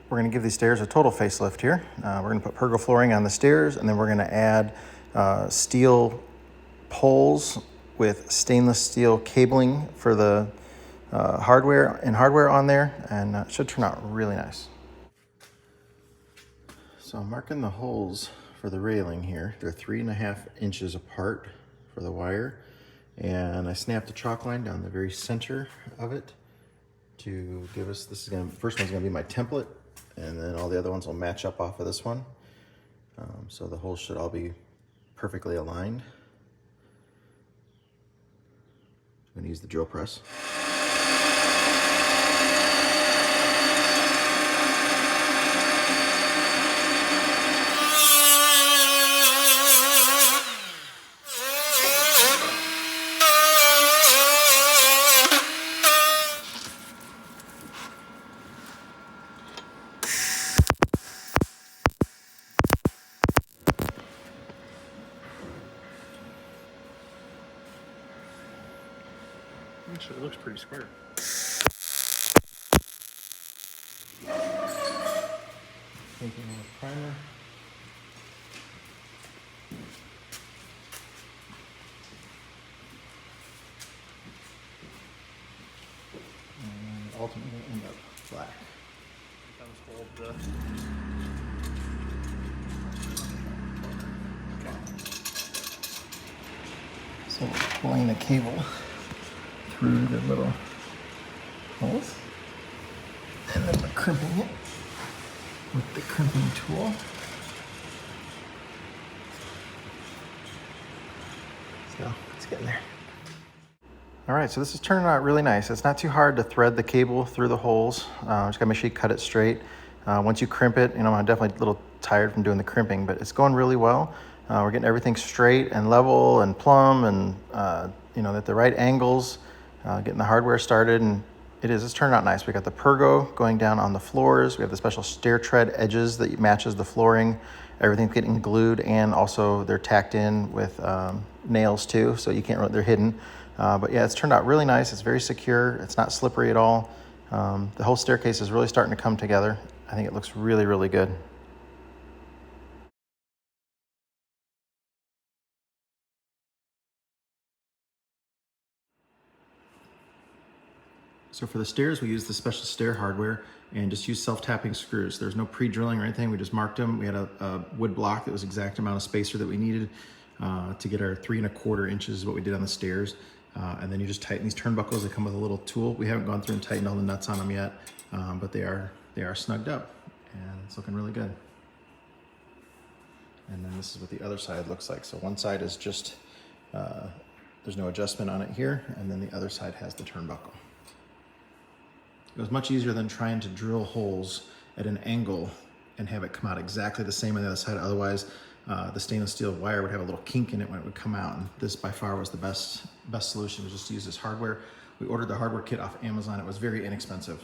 we're going to give these stairs a total facelift here. We're going to put pergo flooring on the stairs, and then we're going to add steel poles with stainless steel cabling for the hardware on there, and it should turn out really nice. So I'm marking the holes for the railing here. They're 3.5 inches apart for the wire, and I snapped a chalk line down the very center of it to give us, first one's gonna be my template, and then all the other ones will match up off of this one. So the holes should all be perfectly aligned. I'm gonna use the drill press. Actually, it looks pretty square. Taking a primer. And ultimately end up black. That was hold the... So we're pulling the cable through the little holes, and then we're crimping it with the crimping tool. So it's getting there. All right, so this is turning out really nice. It's not too hard to thread the cable through the holes. Just gotta make sure you cut it straight. Once you crimp it, I'm definitely a little tired from doing the crimping, but it's going really well. We're getting everything straight and level and plumb, and at the right angles, getting the hardware started, and it's turned out nice. We got the pergo going down on the floors. We have the special stair tread edges that matches the flooring. Everything's getting glued, and also they're tacked in with nails too, so you can't, they're hidden. But yeah, it's turned out really nice. It's very secure. It's not slippery at all. The whole staircase is really starting to come together. I think it looks really, really good. So for the stairs, we used the special stair hardware and just used self-tapping screws. There's no pre-drilling or anything. We just marked them. We had a wood block that was the exact amount of spacer that we needed to get our 3.25 inches is what we did on the stairs. And then you just tighten these turnbuckles. They come with a little tool. We haven't gone through and tightened all the nuts on them yet, but they are snugged up, and it's looking really good. And then this is what the other side looks like. So one side is just, there's no adjustment on it here, and then the other side has the turnbuckle. It was much easier than trying to drill holes at an angle and have it come out exactly the same on the other side. Otherwise, the stainless steel wire would have a little kink in it when it would come out. And this by far was the best solution, was just to use this hardware. We ordered the hardware kit off Amazon. It was very inexpensive.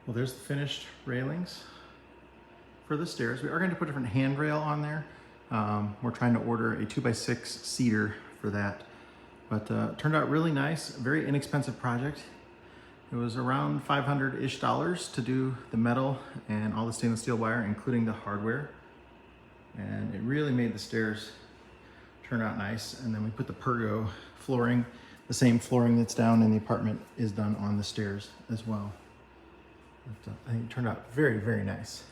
Well, there's the finished railings for the stairs. We are going to put a different handrail on there. We're trying to order a 2x6 cedar for that. But it turned out really nice, very inexpensive project. It was around $500-ish to do the metal and all the stainless steel wire, including the hardware. And it really made the stairs turn out nice. And then we put the pergo flooring, the same flooring that's down in the apartment is done on the stairs as well. But, I think it turned out very, very nice.